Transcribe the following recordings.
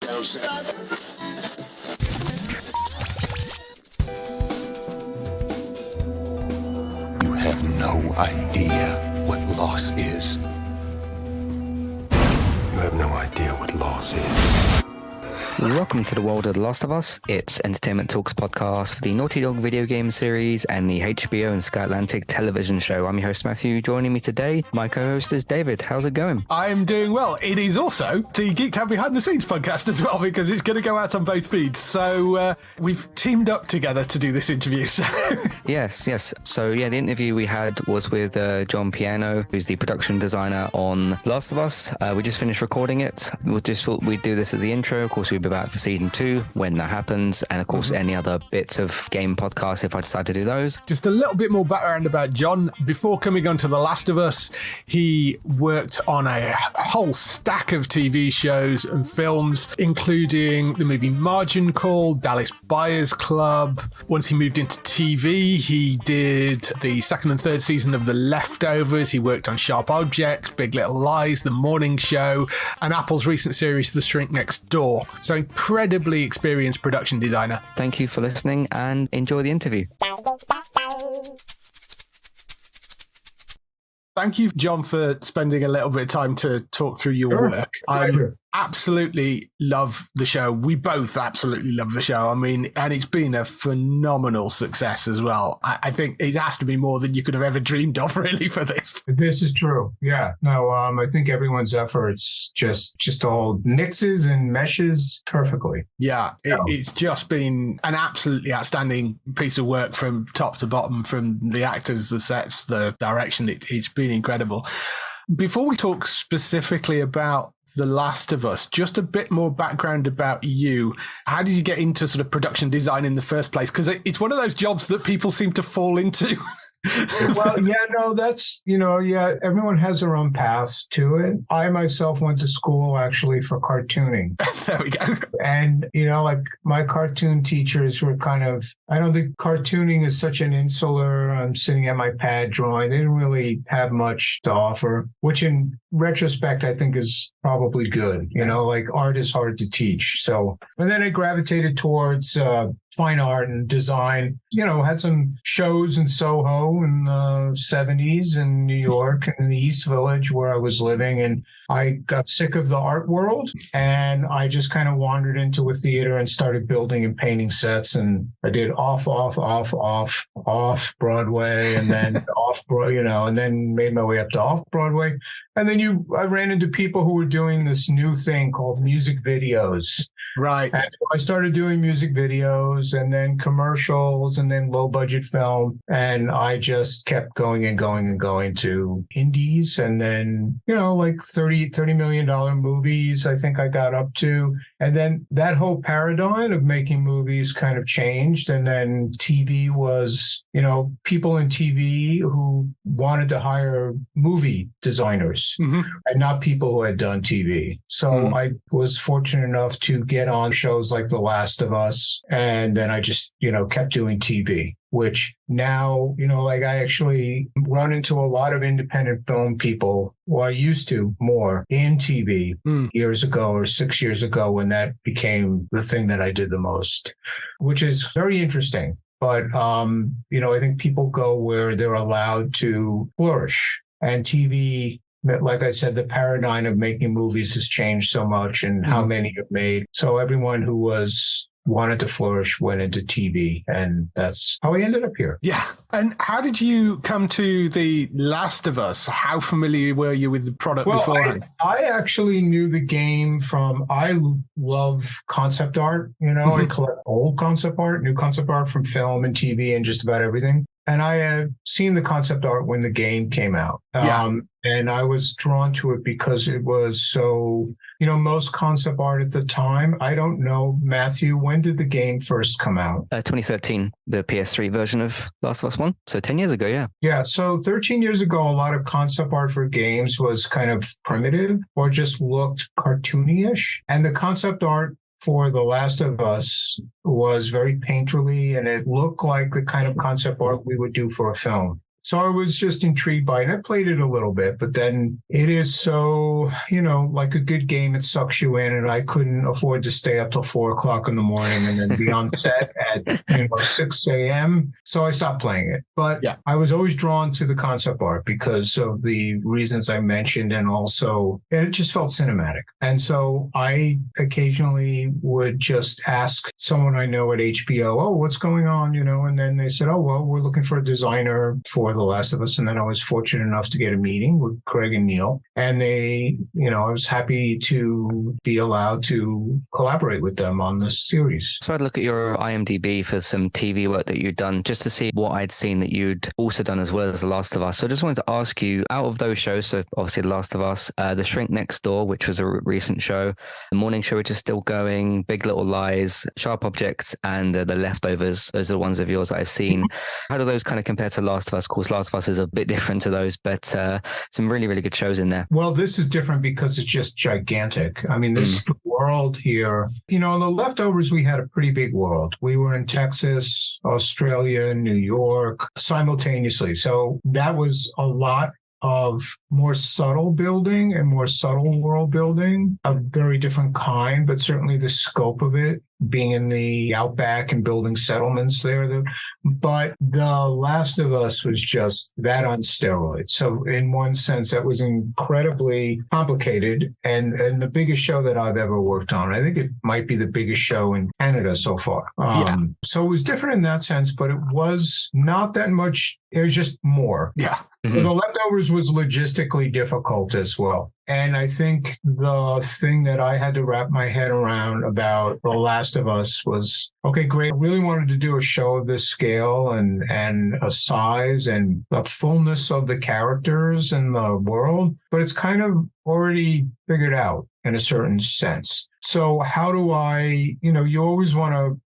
You have no idea what loss is. You have no idea what loss is. Welcome to the world of The Last of Us. It's Entertainment Talks podcast for the Naughty Dog video game series and the HBO and Sky Atlantic television show. I'm your host, Matthew. Joining me today, my co-host is David. How's it going? I'm doing well. It is also the Geektown Behind The Scenes podcast as well, because it's going to go out on both feeds. So we've teamed up together to do this interview. So. Yes. So the interview we had was with John Paino, who's the production designer on The Last of Us. We just finished recording it. We just thought we'd do this as the intro. Of course, we'd be back for season 2 when that happens, and of course any other bits of game podcasts if I decide to do those. Just a little bit more background about John. Before coming on to The Last of Us, he worked on a whole stack of TV shows and films, including the movie Margin Call, Dallas Buyers Club. Once he moved into TV, he did the second and third season of The Leftovers. He worked on Sharp Objects, Big Little Lies, The Morning Show, and Apple's recent series The Shrink Nextdoor. So incredibly experienced production designer. Thank you for listening and enjoy the interview. Thank you, John, for spending a little bit of time to talk through your work. I absolutely love the show. We both absolutely love the show. I mean, and it's been a phenomenal success as well. I think it has to be more than you could have ever dreamed of, really, for this. This is true. Yeah. No, I think everyone's efforts just all mixes and meshes perfectly. Yeah, it's just been an absolutely outstanding piece of work from top to bottom, from the actors, the sets, the direction. It's been incredible. Before we talk specifically about The Last of Us, just a bit more background about you. How did you get into sort of production design in the first place? Because it's one of those jobs that people seem to fall into. Well, everyone has their own paths to it. I myself went to school actually for cartooning. There we go. And, my cartoon teachers were I don't think cartooning is such an insular, I'm sitting at my pad drawing. They didn't really have much to offer, which in retrospect, I think is probably good. Art is hard to teach. So, and then I gravitated towards fine art and design, had some shows in Soho in the 70s in New York and in the East Village where I was living. And I got sick of the art world and I just kind of wandered into a theater and started building and painting sets. And I did off Broadway and then and then made my way up to off Broadway. And then I ran into people who were doing this new thing called music videos. Right. And so I started doing music videos and then commercials and then low budget film. And I just kept going and going and going to indies and then, $30 million movies, I think I got up to. And then that whole paradigm of making movies kind of changed. And then TV was, people in TV who wanted to hire movie designers and not people who had done TV. So I was fortunate enough to get on shows like The Last of Us. And then I just, kept doing TV, which now, I actually run into a lot of independent film people, or I used to more in TV years ago or 6 years ago when that became the thing that I did the most, which is very interesting. But, I think people go where they're allowed to flourish. And TV, like I said, the paradigm of making movies has changed so much and how many have made. So everyone who wanted to flourish went into TV, and that's how I ended up here. Yeah. And how did you come to The Last of Us? How familiar were you with the product beforehand? I actually knew the game I love concept art, I collect old concept art, new concept art from film and TV and just about everything. And I had seen the concept art when the game came out. And I was drawn to it because it was so, most concept art at the time. I don't know, Matthew, when did the game first come out? 2013, the PS3 version of Last of Us 1. So 10 years ago, yeah. Yeah, so 13 years ago, a lot of concept art for games was kind of primitive or just looked cartoony-ish. And the concept art for The Last of Us was very painterly, and it looked like the kind of concept art we would do for a film. So I was just intrigued by it. I played it a little bit, but then it is so, like a good game, it sucks you in, and I couldn't afford to stay up till 4:00 in the morning and then be on set at 6 a.m. So I stopped playing it. But I was always drawn to the concept art because of the reasons I mentioned, and also it just felt cinematic. And so I occasionally would just ask someone I know at HBO, oh, what's going on, and then they said, oh, well, we're looking for a designer for The Last of Us. And then I was fortunate enough to get a meeting with Craig and Neil, and they, I was happy to be allowed to collaborate with them on this series. So I'd look at your IMDb for some TV work that you'd done just to see what I'd seen that you'd also done as well as The Last of Us. So I just wanted to ask you, out of those shows, so obviously The Last of Us, the Shrink Nextdoor, which was a recent show, The Morning Show, which is still going, Big Little Lies, Sharp Objects, and The Leftovers. Those are the ones of yours that I've seen. How do those kind of compare to Last of Us? Of course, Last of Us is a bit different to those, but some really, really good shows in there. Well, this is different because it's just gigantic. I mean, this world here, in The Leftovers, we had a pretty big world. We were in Texas, Australia, New York simultaneously. So that was a lot of more subtle building and more subtle world building, a very different kind, but certainly the scope of it, being in the outback and building settlements there. But The Last of Us was just that on steroids. So in one sense, that was incredibly complicated and the biggest show that I've ever worked on. I think it might be the biggest show in Canada so far. So it was different in that sense, but it was not that much. It was just more. Yeah. Mm-hmm. The Leftovers was logistically difficult as well. And I think the thing that I had to wrap my head around about The Last of Us was, okay, great. I really wanted to do a show of this scale and a size and the fullness of the characters and the world, but it's kind of already figured out in a certain sense. So how do I, you always want to,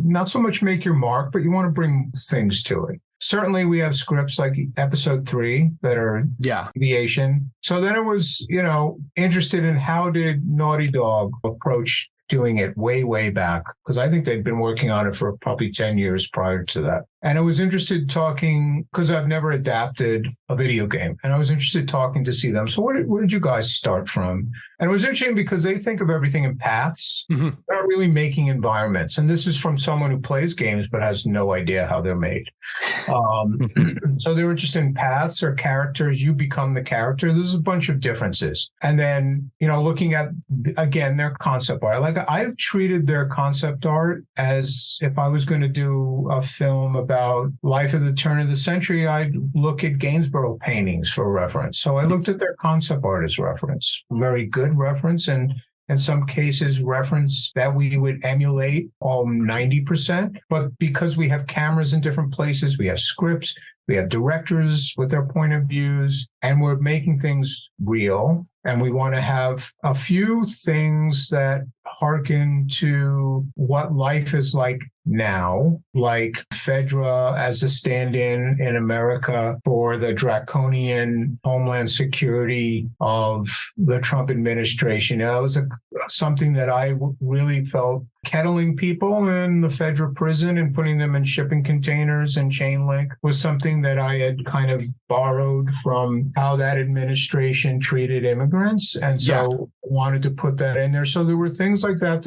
not so much make your mark, but you want to bring things to it. Certainly, we have scripts like episode 3 that are deviation. So then it was, interested in how did Naughty Dog approach doing it way, way back, because I think they'd been working on it for probably 10 years prior to that. And I was interested in talking, because I've never adapted a video game, and I was interested in talking to see them. So where did you guys start from? And it was interesting because they think of everything in paths. Mm-hmm. They're not really making environments. And this is from someone who plays games but has no idea how they're made. So they're interested in paths or characters. You become the character. There's a bunch of differences. And then, looking at, again, their concept art. Like I've treated their concept art as if I was going to do a film about life at the turn of the century, I'd look at Gainsborough paintings for reference. So I looked at their concept art as reference, very good reference, and in some cases reference that we would emulate all 90%. But because we have cameras in different places, we have scripts, we have directors with their point of views, and we're making things real. And we want to have a few things that hearken to what life is like now, like Fedra as a stand-in in America for the draconian homeland security of the Trump administration. That was something that I really felt kettling people in the Fedra prison and putting them in shipping containers and chain link was something that I had kind of borrowed from how that administration treated immigrants. And so wanted to put that in there. So there were things like that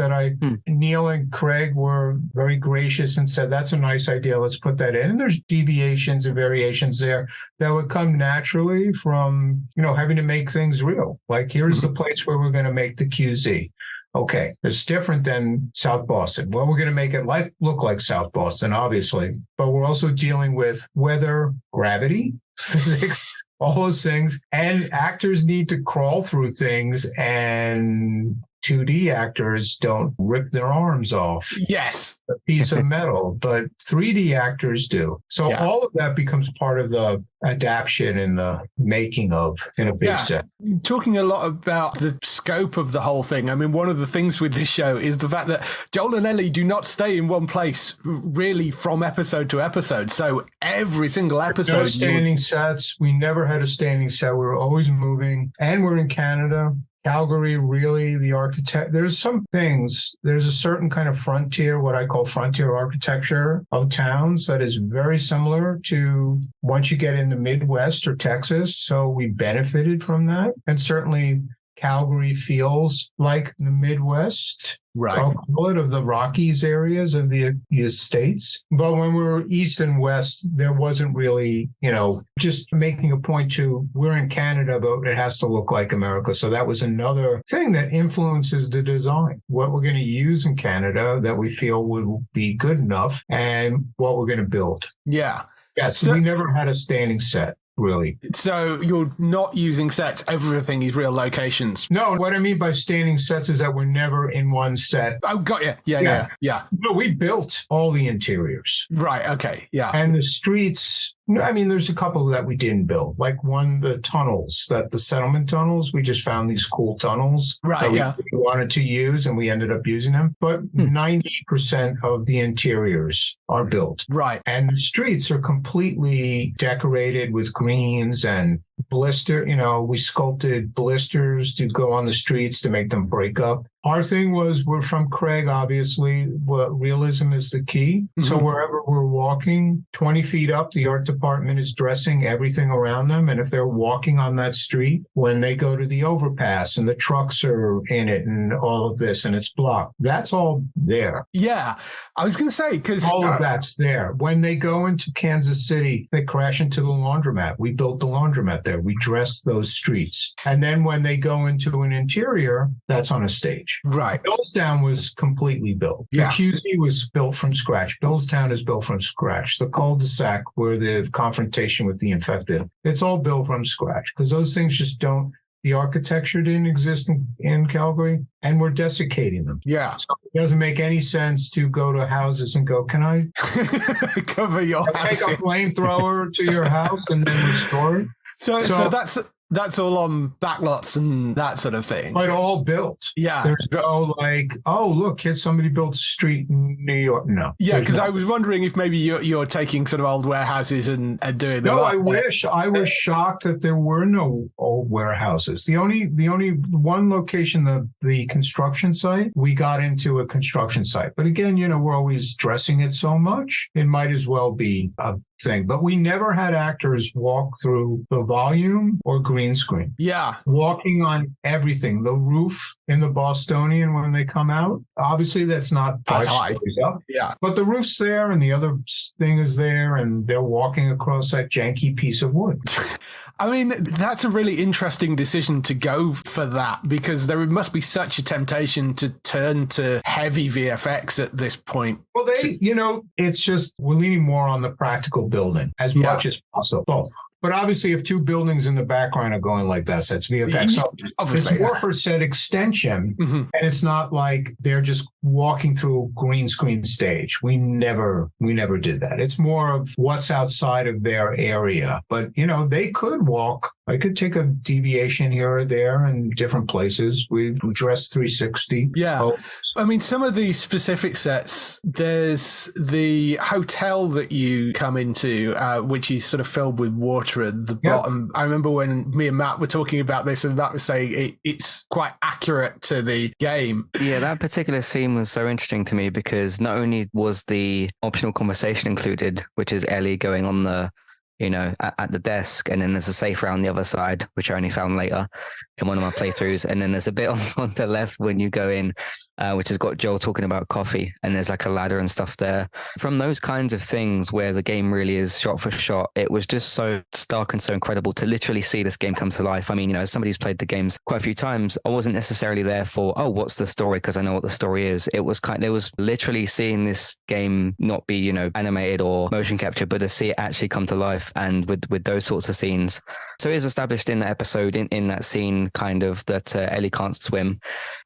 Neil and Craig were very gracious and said, that's a nice idea. Let's put that in. And there's deviations and variations there that would come naturally from, having to make things real. Like, here's the place where we're going to make the QZ. Okay, it's different than South Boston. Well, we're going to make it look like South Boston, obviously, but we're also dealing with weather, gravity, physics, all those things, and actors need to crawl through things, and 2D actors don't rip their arms off. Yes. A piece of metal, but 3D actors do. So all of that becomes part of the adaptation and the making of in a big set. Talking a lot about the scope of the whole thing. I mean, one of the things with this show is the fact that Joel and Ellie do not stay in one place really from episode to episode. So every single episode. No standing sets. We never had a standing set. We were always moving, and we're in Canada. Calgary, really, the architect, there's some things, there's a certain kind of frontier, what I call frontier architecture of towns that is very similar to once you get in the Midwest or Texas. So we benefited from that. And certainly Calgary feels like the Midwest. Right. I'll call it, of the Rockies areas of the states. But when we were east and west, there wasn't really, just making a point to, we're in Canada, but it has to look like America. So that was another thing that influences the design, what we're going to use in Canada that we feel would be good enough and what we're going to build. Yeah. Yes, we never had a standing set. Really. So you're not using sets. Everything is real locations. No, what I mean by standing sets is that we're never in one set. Oh, got you. Yeah. No, we built all the interiors. Right. Okay. Yeah. And the streets, I mean, there's a couple that we didn't build. Like the tunnels, the settlement tunnels, we just found these cool tunnels. Right. That we wanted to use and we ended up using them. But 90% of the interiors are built. Right. And the streets are completely decorated with greens and blister. We sculpted blisters to go on the streets to make them break up. Our thing was, we're from Craig, obviously, what realism is the key. Mm-hmm. So wherever we're walking, 20 feet up, the art department is dressing everything around them. And if they're walking on that street, when they go to the overpass and the trucks are in it and all of this and it's blocked, that's all there. Yeah. I was going to say, because all of that's there. When they go into Kansas City, they crash into the laundromat. We built the laundromat there. We dressed those streets. And then when they go into an interior, that's on a stage. Right. Billstown was completely built. Yeah. The QZ was built from scratch. Billstown is built from scratch. The cul-de-sac where the confrontation with the infected, it's all built from scratch because those things just don't, the architecture didn't exist in Calgary and we're desiccating them. Yeah. So it doesn't make any sense to go to houses and go, can I cover your house? Take a flamethrower to your house and then restore it? So that's all on backlots and that sort of thing. But all built. Yeah. There's no look, somebody built a street in New York. No. Yeah, because I was wondering if maybe you're taking sort of old warehouses and doing that. No, I wish. I was shocked that there were no old warehouses. The only one location, the construction site, we got into a construction site. But again, we're always dressing it so much. It might as well be a thing. But we never had actors walk through the volume or green screen. Yeah. Walking on everything. The roof in the Bostonian when they come out. Obviously, that's not as high. Up. Yeah. But the roof's there and the other thing is there and they're walking across that janky piece of wood. I mean, that's a really interesting decision to go for that because there must be such a temptation to turn to heavy VFX at this point. Well, it's just we're leaning more on the practical building as much as possible. But obviously, if two buildings in the background are going like that, that's VFX. So obviously, it's more for set extension, and it's not like they're just walking through a green screen stage. We never did that. It's more of what's outside of their area. But they could walk. I could take a deviation here or there in different places. We dress 360. Yeah. I mean, some of the specific sets, there's the hotel that you come into, which is sort of filled with water at the bottom. I remember when me and Matt were talking about this, and Matt was saying it's quite accurate to the game. Yeah, that particular scene was so interesting to me because not only was the optional conversation included, which is Ellie going on the at the desk, and then there's a safe around the other side, which I only found later in one of my playthroughs. And then there's a bit on the left when you go in, which has got Joel talking about coffee, and there's like a ladder and stuff there. From those kinds of things where the game really is shot for shot, it was just so stark and so incredible to literally see this game come to life. I mean, as somebody who's played the games quite a few times, I wasn't necessarily there for, what's the story? Because I know what the story is. It was literally seeing this game not be, animated or motion capture, but to see it actually come to life. And with those sorts of scenes. So it is established in that episode, in that scene, kind of, that Ellie can't swim.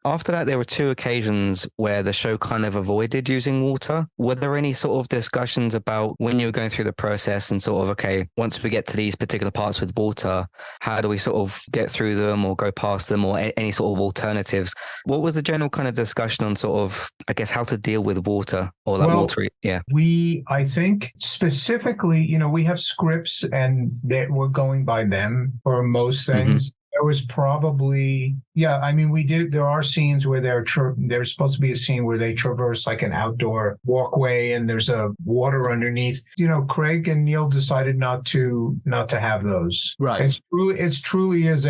After that, there were two occasions where the show kind of avoided using water. Were there any sort of discussions about when you were going through the process and sort of, okay, once we get to these particular parts with water, how do we sort of get through them or go past them, or any sort of alternatives? What was the general kind of discussion on sort of, I guess, how to deal with water or water? Yeah. I think specifically, we have scripts and that we're going by them for most things. There was probably Yeah, I mean, we did. There are scenes where there's supposed to be a scene where they traverse like an outdoor walkway and there's a water underneath. Craig and Neil decided not to have those. Right. It's truly is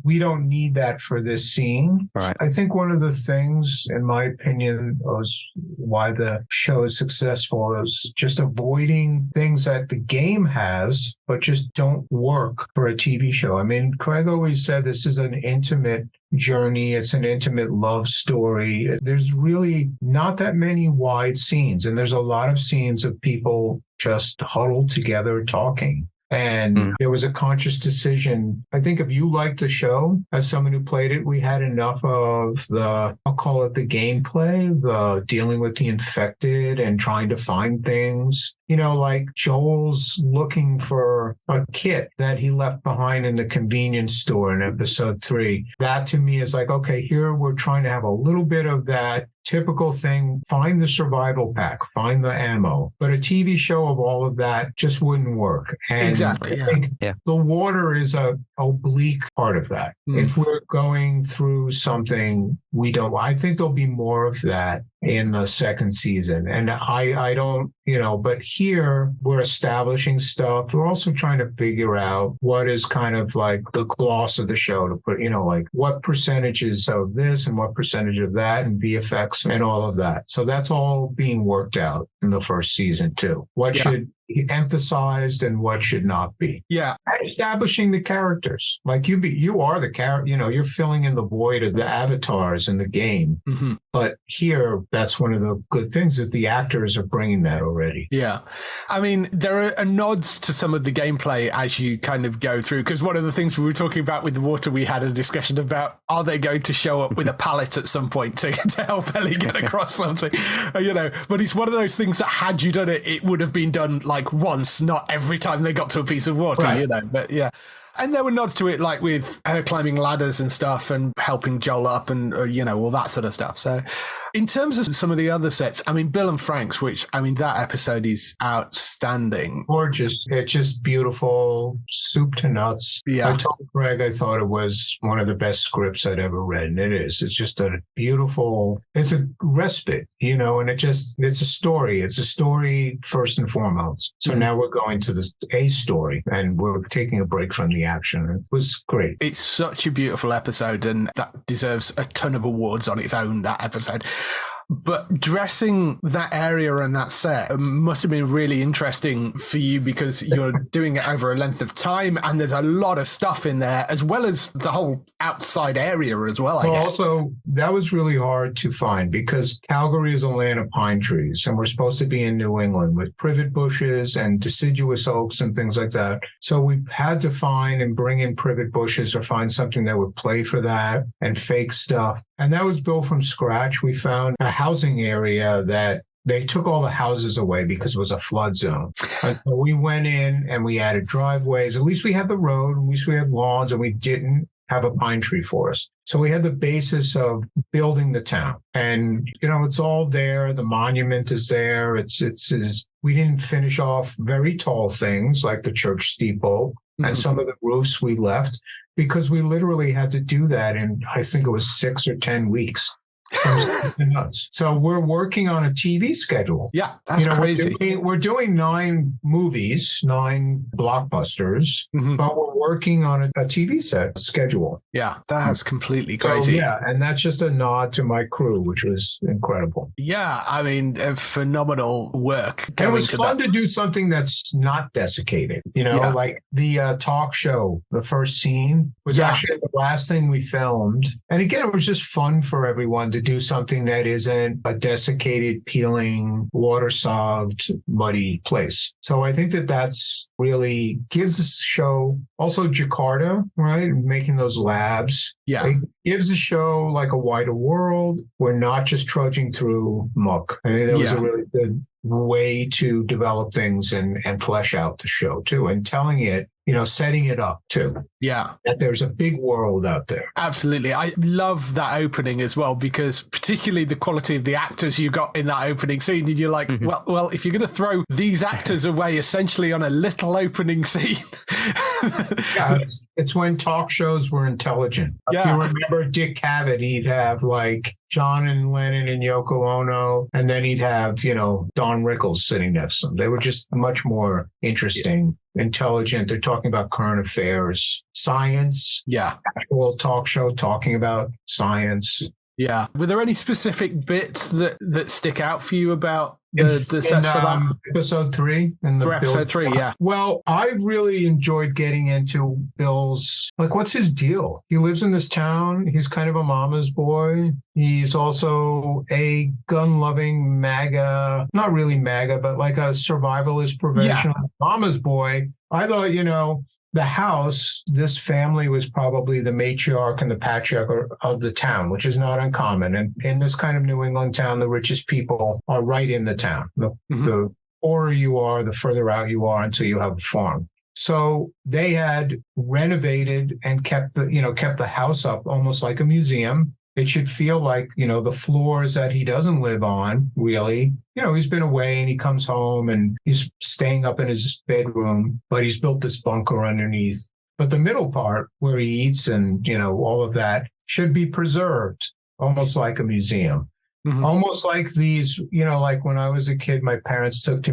we don't need that for this scene. Right. I think one of the things, in my opinion, was why the show is successful is just avoiding things that the game has, but just don't work for a TV show. I mean, Craig always said this is an intimate journey. It's an intimate love story. There's really not that many wide scenes, and there's a lot of scenes of people just huddled together talking. And there was a conscious decision. I think if you liked the show, as someone who played it, we had enough of I'll call it the gameplay, the dealing with the infected and trying to find things. Like Joel's looking for a kit that he left behind in the convenience store in episode 3. That to me is like, okay, here we're trying to have a little bit of that typical thing, find the survival pack, find the ammo. But a TV show of all of that just wouldn't work. And Exactly. I think the water is a oblique part of that. If we're going through something, I think there'll be more of that in the second season. And I don't, but here we're establishing stuff. We're also trying to figure out what is kind of like the gloss of the show to put, like what percentages of this and what percentage of that and VFX and all of that. So that's all being worked out in the first season too. What should be emphasized and what should not be. Yeah. And establishing the characters. Like you are the character, you're filling in the void of the avatars in the game. Mm-hmm. But here, that's one of the good things that the actors are bringing that already. Yeah. I mean, there are nods to some of the gameplay as you kind of go through, because one of the things we were talking about with the water, we had a discussion about, are they going to show up with a pallet at some point to help Ellie get across something? But it's one of those things that had you done it, it would have been done like once, not every time they got to a piece of water, right. But yeah. And there were nods to it, like with her climbing ladders and stuff and helping Joel up and, all that sort of stuff. So in terms of some of the other sets, I mean, Bill and Frank's, which, I mean, that episode is outstanding. Gorgeous. It's just beautiful, soup to nuts. Yeah. I told Greg I thought it was one of the best scripts I'd ever read, and it is. It's just a beautiful, it's a respite, and it's a story. It's a story first and foremost. So now we're going to a story, and we're taking a break from the action. It was great. It's such a beautiful episode, and that deserves a ton of awards on its own, that episode. But dressing that area and that set must have been really interesting for you, because you're doing it over a length of time and there's a lot of stuff in there, as well as the whole outside area as well, I guess. Also, that was really hard to find because Calgary is a land of pine trees and we're supposed to be in New England with privet bushes and deciduous oaks and things like that. So we had to find and bring in privet bushes or find something that would play for that and fake stuff. And that was built from scratch. We found a housing area that they took all the houses away because it was a flood zone. And so we went in and we added driveways. At least we had the road, at least we had lawns, and we didn't have a pine tree forest. So we had the basis of building the town. And, it's all there. The monument is there. We didn't finish off very tall things like the church steeple and some of the roofs we left, because we literally had to do that in, I think it was 6 or 10 weeks. So we're working on a TV schedule. Yeah, that's crazy. We're doing 9 movies, 9 blockbusters, but we're working on a TV set schedule. Yeah, that's completely crazy. So, and that's just a nod to my crew, which was incredible. Yeah, I mean, phenomenal work. And it was fun to do something that's not desiccated. Like the talk show, the first scene was actually the last thing we filmed. And again, it was just fun for everyone to do something that isn't a desiccated, peeling, water-sogged, muddy place. So I think that's really gives the show, also Jakarta, right? Making those labs. Yeah. It gives the show like a wider world. We're not just trudging through muck. I think that was a really good way to develop things and flesh out the show too, and telling it setting it up too. Yeah. That there's a big world out there. Absolutely. I love that opening as well, because particularly the quality of the actors you got in that opening scene. And you're like, well, if you're going to throw these actors away essentially on a little opening scene. Yeah, it's when talk shows were intelligent. Yeah. You remember Dick Cavett, he'd have like John and Lennon and Yoko Ono, and then he'd have, Don Rickles sitting next to them. They were just much more interesting, intelligent. They're talking about current affairs, science. Yeah. Actual talk show talking about science. Yeah. Were there any specific bits that stick out for you about the sets for that? Episode 3. For episode 3, yeah. Well, I really enjoyed getting into Bill's, what's his deal? He lives in this town. He's kind of a mama's boy. He's also a gun-loving MAGA, not really MAGA, but like a survivalist professional mama's boy. I thought, the house, this family was probably the matriarch and the patriarch of the town, which is not uncommon. And in this kind of New England town, the richest people are right in the town. The poorer you are, the further out you are until you have a farm. So they had renovated and kept the house up almost like a museum. It should feel like, the floors that he doesn't live on, really. He's been away and he comes home and he's staying up in his bedroom, but he's built this bunker underneath. But the middle part where he eats and, all of that should be preserved, almost like a museum. Almost like these, like when I was a kid, my parents took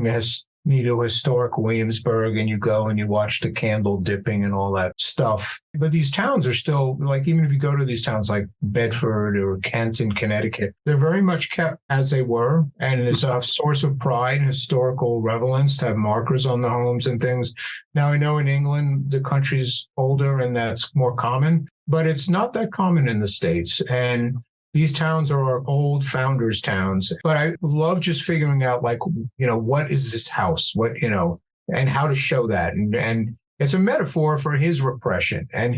me to historic Williamsburg, and you go and you watch the candle dipping and all that stuff. But these towns are still, even if you go to these towns like Bedford or Kenton, Connecticut, they're very much kept as they were. And it's a source of pride and historical relevance to have markers on the homes and things. Now, I know in England, the country's older and that's more common, but it's not that common in the States. And these towns are our old founders' towns. But I love just figuring out, what is this house? And how to show that. And it's a metaphor for his repression and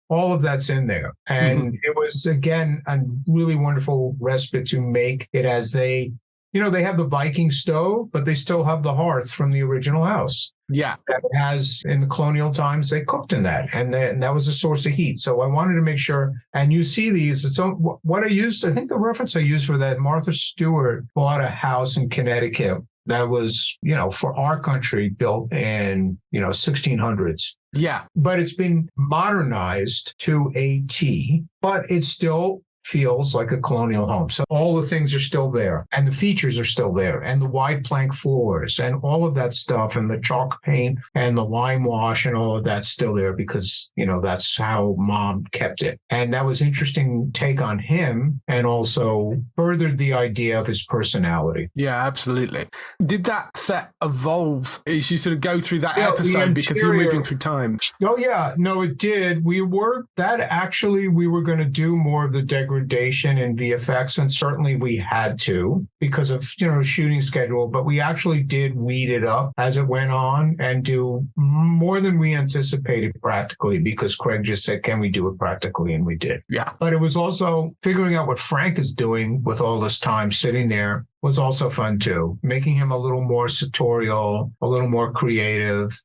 all of that's in there. And it was, again, a really wonderful respite to make it as they have the Viking stove, but they still have the hearth from the original house. Yeah. That has, in the colonial times, they cooked in that. And that was a source of heat. So I wanted to make sure, and you see these, what I used, I think the reference I used for that, Martha Stewart bought a house in Connecticut that was, for our country, built in, 1600s. Yeah. But it's been modernized to a T, but it's still feels like a colonial home. So all the things are still there and the features are still there and the wide plank floors and all of that stuff and the chalk paint and the lime wash and all of that's still there because, that's how Mom kept it. And that was interesting take on him and also furthered the idea of his personality. Yeah, absolutely. Did that set evolve as you sort of go through that episode because you're moving through time? Oh, yeah. No, it did. We were going to do more of the degradation in VFX, and certainly we had to because of, shooting schedule, but we actually did weed it up as it went on and do more than we anticipated practically because Craig just said, can we do it practically? And we did. Yeah. But it was also figuring out what Frank is doing with all this time sitting there was also fun too, making him a little more sartorial, a little more creative.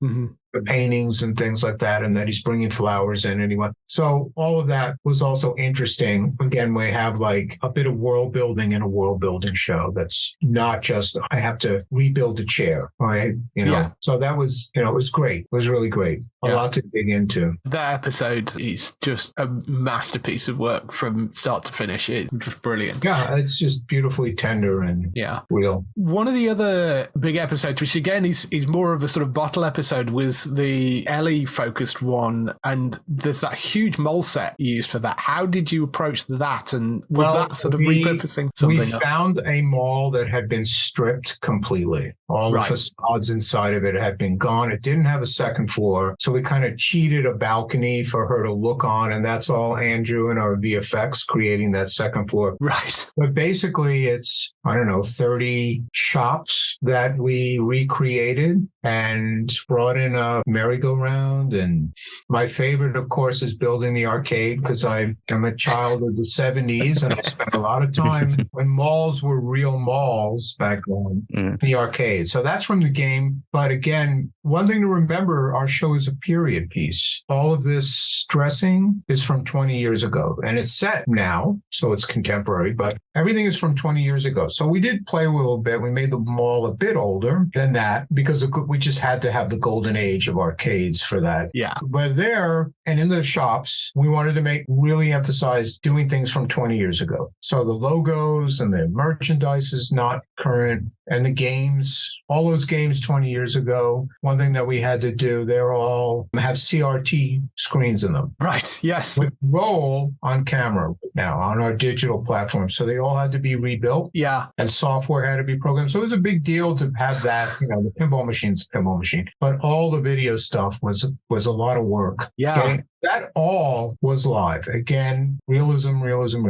The paintings and things like that, and that he's bringing flowers in anyway. So all of that was also interesting. Again, we have like a bit of world building in a world building show that's not just, I have to rebuild a chair, right? Yeah. So that was, it was great. It was really great. A lot to dig into. That episode is just a masterpiece of work from start to finish. It's just brilliant. Yeah, it's just beautifully tender and real. One of the other big episodes, which again is more of a sort of bottle episode, was the Ellie focused one, and there's that huge mole set used for that. How did you approach that, and was that sort of repurposing something? We found a mall that had been stripped completely. All the facades inside of it had been gone. It didn't have a second floor, so we kind of cheated a balcony for her to look on, and that's all Andrew and our VFX creating that second floor. Right. But basically it's, 30 shops that we recreated and brought in a merry-go-round. And my favorite, of course, is building the arcade because I am a child of the 70s and I spent a lot of time when malls were real malls back then, the arcade. So that's from the game. But again, one thing to remember, our show is a period piece. All of this dressing is from 20 years ago and it's set now, so it's contemporary, but everything is from 20 years ago. So we did play a little bit. We made the mall a bit older than that because we just had to have the golden age of arcades for that. Yeah. But there and in the shops, we wanted to really emphasize doing things from 20 years ago. So the logos and the merchandise is not current. And the games, all those games 20 years ago, one thing that we had to do, they're all have CRT screens in them. Right, yes. With roll on camera now on our digital platform. So they all had to be rebuilt. Yeah. And software had to be programmed. So it was a big deal to have that, the pinball machine's a pinball machine. But all the video stuff was a lot of work. Yeah. Okay? That all was live. Again, realism.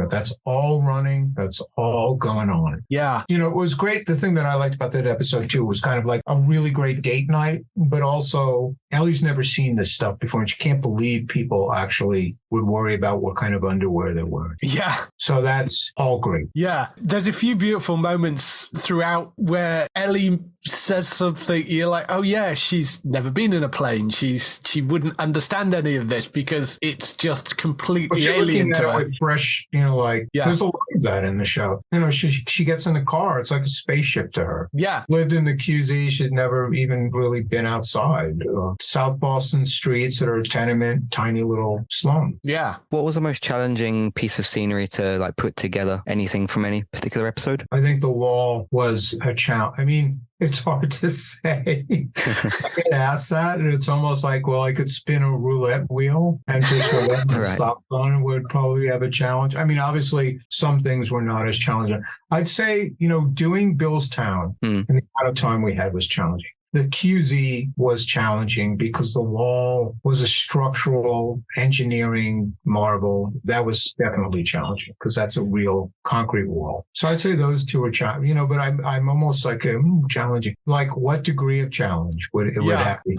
That's all running. That's all going on. Yeah. It was great. The thing that I liked about that episode, too, was kind of like a really great date night, but also Ellie's never seen this stuff before, and she can't believe people actually would worry about what kind of underwear they're wearing. Yeah. So that's all great. Yeah. There's a few beautiful moments throughout where Ellie says something, you're like, oh yeah, she's never been in a plane. She wouldn't understand any of this because it's just completely alien to her. With fresh, there's a lot of that in the show. She gets in the car. It's like a spaceship to her. Yeah. Lived in the QZ. She'd never even really been outside. South Boston streets that are a tenement, tiny little slum. Yeah. What was the most challenging piece of scenery to put together? Anything from any particular episode? I think the wall was a challenge. I mean, it's hard to say. I get asked that, and it's almost like, well, I could spin a roulette wheel and just whatever stop on would probably have a challenge. I mean, obviously, some things were not as challenging. I'd say, doing Billstown and the amount of time we had was challenging. The QZ was challenging because the wall was a structural engineering marvel. That was definitely challenging because that's a real concrete wall. So I'd say those two are challenging, but I'm almost like challenging. Like what degree of challenge would have to be?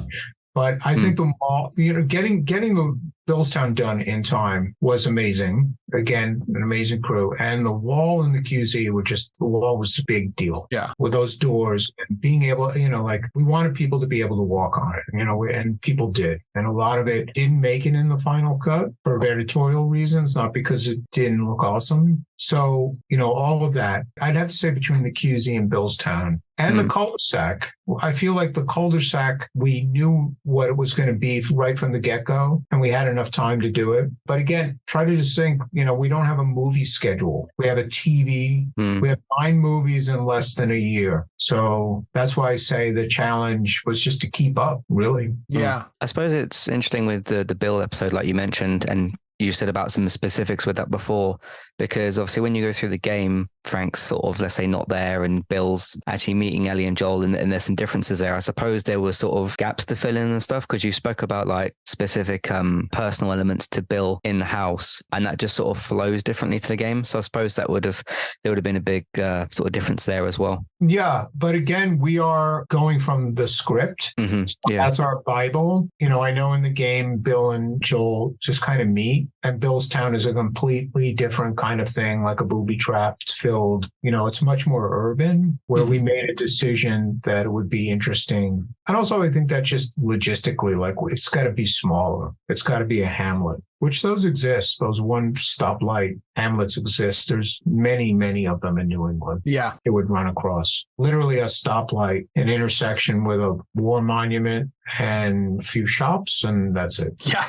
But I think the mall, getting the Billstown done in time was amazing. Again, an amazing crew. And the wall and the QZ the wall was a big deal. Yeah. With those doors and being able, we wanted people to be able to walk on it, and people did. And a lot of it didn't make it in the final cut for editorial reasons, not because it didn't look awesome. So, all of that, I'd have to say between the QZ and Billstown and the cul-de-sac, I feel like the cul-de-sac, we knew what it was going to be right from the get-go, and we had enough time to do it. But again, try to just think, we don't have a movie schedule. We have a TV. We have 9 movies in less than a year. So that's why I say the challenge was just to keep up, really. Yeah. I suppose it's interesting with the Bill episode, like you mentioned, and you said about some specifics with that before, because obviously when you go through the game, Frank's sort of, let's say, not there and Bill's actually meeting Ellie and Joel, and there's some differences there. I suppose there were sort of gaps to fill in and stuff, because you spoke about like specific personal elements to Bill in the house, and that just sort of flows differently to the game. So I suppose there would have been a big sort of difference there as well. Yeah, but again, we are going from the script. Mm-hmm. So that's our Bible. I know in the game, Bill and Joel just kind of meet, and Billstown is a completely different kind of thing, like a booby trap. It's filled, it's much more urban, where we made a decision that it would be interesting. And also, I think that just logistically, like, it's got to be smaller. It's got to be a hamlet, which those exist. Those one stoplight hamlets exist. There's many, many of them in New England. Yeah. It would run across literally a stoplight, an intersection with a war monument and a few shops, and that's it. Yeah.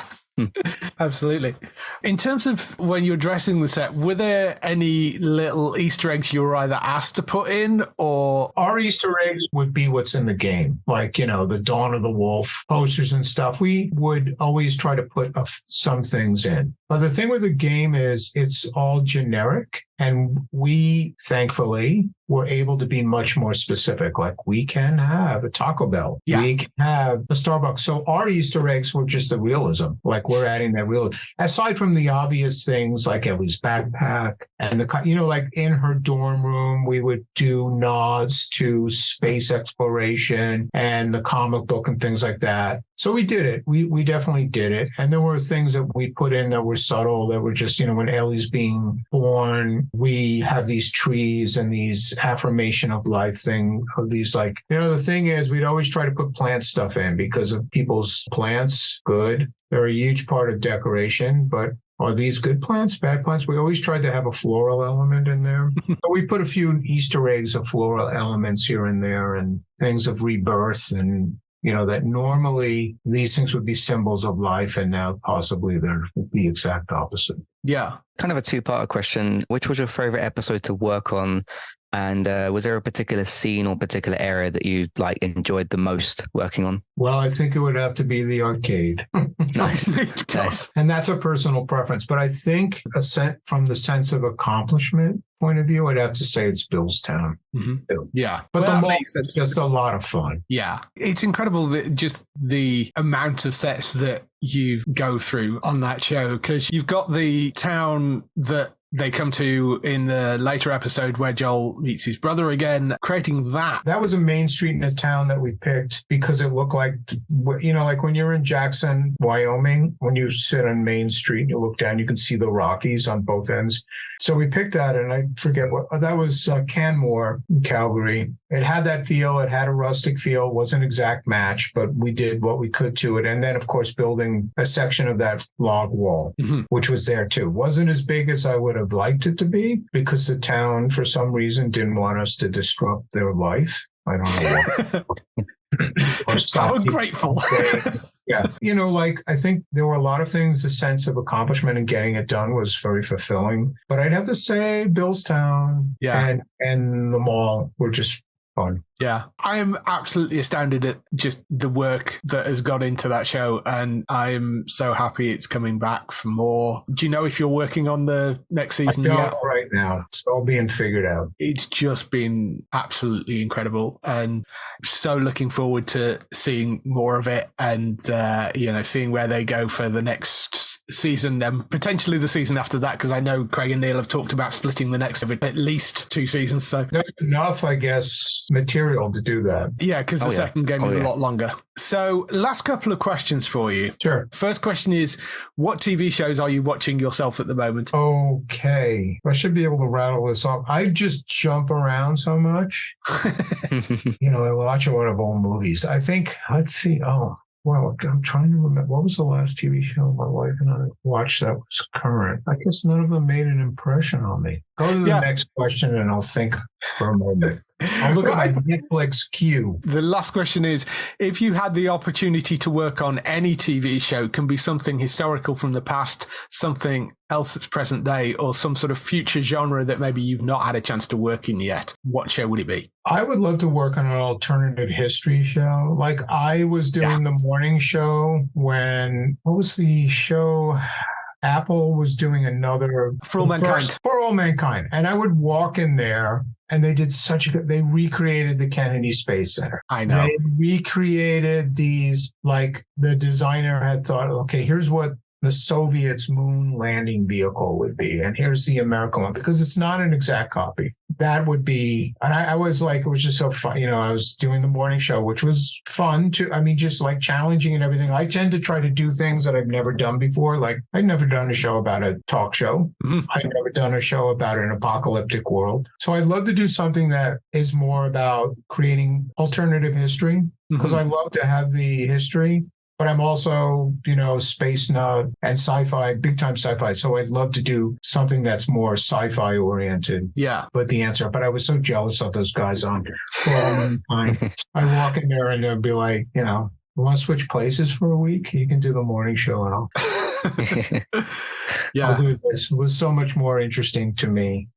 Absolutely. In terms of when you're dressing the set, were there any little Easter eggs you were either asked to put in, or? Our Easter eggs would be what's in the game, like, the Dawn of the Wolf posters and stuff. We would always try to put some things in. But the thing with the game is it's all generic. And we, thankfully, were able to be much more specific. Like, we can have a Taco Bell. Yeah. We can have a Starbucks. So our Easter eggs were just the realism. Like, we're adding that realism. Aside from the obvious things like Ellie's backpack and like in her dorm room, we would do nods to space exploration and the comic book and things like that. So we did it. We definitely did it. And there were things that we put in that were subtle, that were just, when Ellie's being born, we have these trees and these affirmation of life thing of these, like, the thing is, we'd always try to put plant stuff in because of people's plants. Good. They're a huge part of decoration, but are these good plants, bad plants? We always tried to have a floral element in there. So we put a few Easter eggs of floral elements here and there and things of rebirth and, that normally these things would be symbols of life, and now possibly they're the exact opposite. Yeah. Kind of a two-part question. Which was your favorite episode to work on? And was there a particular scene or particular area that you enjoyed the most working on? Well, I think it would have to be the arcade. Nice. Nice. And that's a personal preference. But I think from the sense of accomplishment point of view, I'd have to say it's Billstown. Mm-hmm. Yeah. But well, the mall is just a lot of fun. Yeah. It's incredible that just the amount of sets that you go through on that show, because you've got the town that they come to in the later episode where Joel meets his brother again, creating that. That was a main street in a town that we picked because it looked like, like when you're in Jackson, Wyoming, when you sit on Main Street and you look down, you can see the Rockies on both ends. So we picked that, and I forget that was Canmore in Calgary. It had that feel. It had a rustic feel. It wasn't an exact match, but we did what we could to it. And then, of course, building a section of that log wall, which was there too. Wasn't as big as I would have liked it to be because the town, for some reason, didn't want us to disrupt their life. I don't know what. How grateful. Yeah. I think there were a lot of things, the sense of accomplishment and getting it done was very fulfilling. But I'd have to say Billstown and the mall were just fun. Yeah, I am absolutely astounded at just the work that has gone into that show, and I'm so happy it's coming back for more. Do you know if you're working on the next season yet? Right now. It's all being figured out. It's just been absolutely incredible, and so looking forward to seeing more of it and, seeing where they go for the next season and potentially the season after that, because I know Craig and Neil have talked about splitting the next of it at least 2 seasons. So there's enough, I guess, material to do that. Yeah, because the second game is a lot longer. So last couple of questions for you. Sure. First question is, what TV shows are you watching yourself at the moment? Okay. I should be able to rattle this off. I just jump around so much. I watch a lot of old movies. I think, let's see. Oh, well, I'm trying to remember. What was the last TV show my wife and I watched that was current? I guess none of them made an impression on me. Go to the next question and I'll think for a moment. I'll look at my Netflix queue. The last question is, if you had the opportunity to work on any TV show, can be something historical from the past, something else that's present day, or some sort of future genre that maybe you've not had a chance to work in yet, what show would it be? I would love to work on an alternative history show. Like I was doing the morning show what was the show? Apple was doing another For All Mankind. For All Mankind. And I would walk in there and they did they recreated the Kennedy Space Center. I know. They recreated these, like the designer had thought, okay, here's what the Soviets' moon landing vehicle would be. And here's the American one, because it's not an exact copy. That would be, and I was like, it was just so fun. I was doing the morning show, which was fun just like challenging and everything. I tend to try to do things that I've never done before. Like I'd never done a show about a talk show. I'd never done a show about an apocalyptic world. So I'd love to do something that is more about creating alternative history, because I love to have the history. But I'm also, space nerd and sci-fi, big time sci-fi. So I'd love to do something that's more sci-fi oriented. Yeah. But I was so jealous of those guys on For All Mankind. I walk in there and they'll be like, you want to switch places for a week? You can do the morning show and I'll do this. It was so much more interesting to me.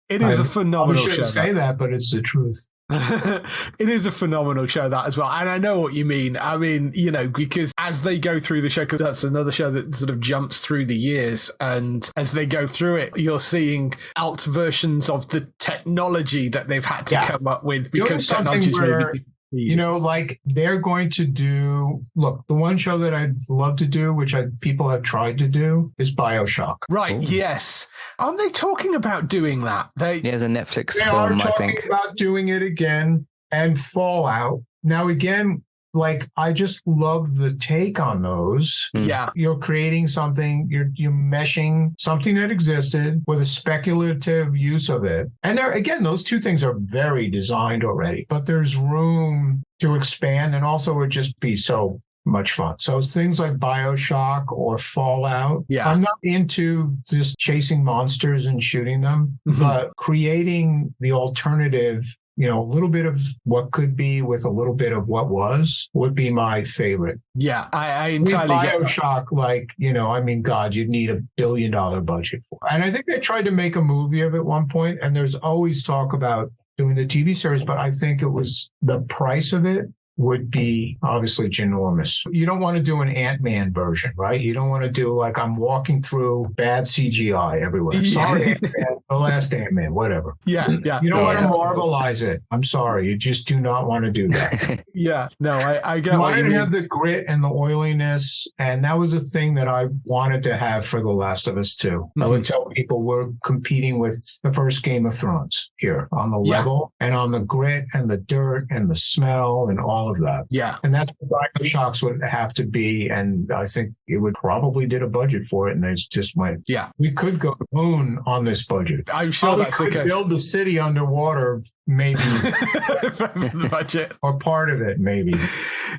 It is a phenomenal show. I shouldn't say that, but it's the truth. It is a phenomenal show, that as well. And I know what you mean. I mean, you know, because as they go through the show, because that's another show that sort of jumps through the years, and as they go through it, you're seeing alt versions of the technology that they've had to come up with, because technology's moving. You know, like they're going to do, look, the one show that I'd love to do, which people have tried to do, is BioShock. Right, yes. Aren't they talking about doing that? There's a Netflix They film, are I think. talking about doing it again, and Fallout. Now, again, like, I just love the take on those. Yeah. You're creating something, you're meshing something that existed with a speculative use of it. And there, again, those two things are very designed already, but there's room to expand, and also it would just be so much fun. So things like BioShock or Fallout. Yeah. I'm not into just chasing monsters and shooting them, but creating the alternative, you know, a little bit of what could be with a little bit of what was, would be my favorite. Yeah, I entirely get BioShock, like, you know, I mean, God, you'd need $1 billion budget for it. And I think they tried to make a movie of it at one point, and there's always talk about doing the TV series, but I think it was the price of it would be obviously ginormous. You don't want to do an Ant-Man version, right? You don't want to do like I'm walking through bad CGI everywhere. Sorry, Ant-Man, the last Ant-Man, whatever. Yeah. You don't want to Marvelize it. I'm sorry. You just do not want to do that. Yeah. No, I get You what you wanted to mean. have the grit and the oiliness, and that was a thing that I wanted to have for The Last of Us too. I would tell people we're competing with the first Game of Thrones here on the level and on the grit and the dirt and the smell and all of that. Yeah. And that's what BioShocks would have to be. And I think it would probably did a budget for it. And it's just went, we could go to the moon on this budget. I'm sure that's the we could case. build the city underwater, maybe. The budget. Or part of it, maybe.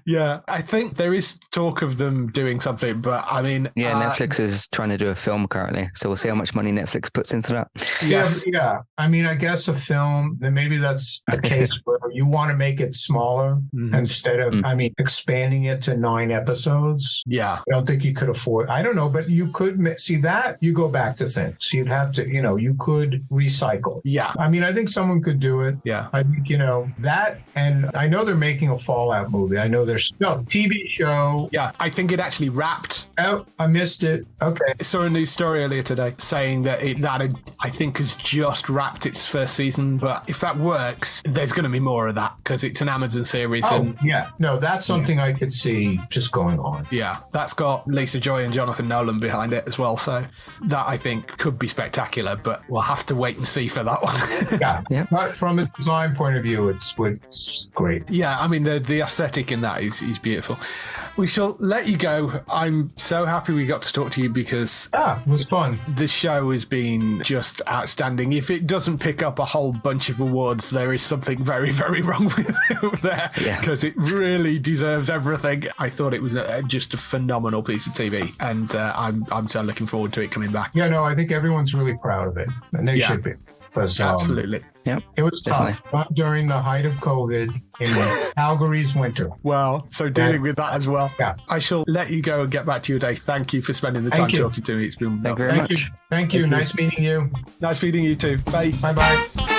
Yeah, I think there is talk of them doing something, but I mean... Yeah, Netflix is trying to do a film currently, so we'll see how much money Netflix puts into that. Yes. Yeah. I mean, I guess a film, then maybe that's the case where you want to make it smaller instead of, I mean, expanding it to 9 episodes. Yeah. I don't think you could afford, I don't know, but you could see that, you go back to things. You'd have to, you know, you could recycle. Yeah. I mean, I think someone could do it. Yeah. I think, you know, that, and I know they're making a Fallout movie. I know there's no TV show. Yeah, I think it actually wrapped. Oh, I missed it. Okay. I saw a news story earlier today saying that I think has just wrapped its first season, but if that works, there's going to be more of that because it's an Amazon series. Oh, yeah. No, that's something I could see just going on. Yeah, that's got Lisa Joy and Jonathan Nolan behind it as well. So that I think could be spectacular, but we'll have to wait and see for that one. Yeah. But from a design point of view, it's great. Yeah, I mean, the aesthetic in that is beautiful. We shall let you go. I'm so happy we got to talk to you because it was fun. The show has been just outstanding. If it doesn't pick up a whole bunch of awards, there is something very, very wrong with it there because it really deserves everything. I thought it was just a phenomenal piece of TV, and I'm so looking forward to it coming back. Yeah, no, I think everyone's really proud of it, and they should be. Absolutely. It was tough during the height of COVID in Calgary's winter. Wow. So dealing with that as well. Yeah. I shall let you go and get back to your day. Thank you for spending the time talking to me. It's been Thank you very much. Thank you. Nice meeting you. Nice meeting you too. Bye. Bye-bye.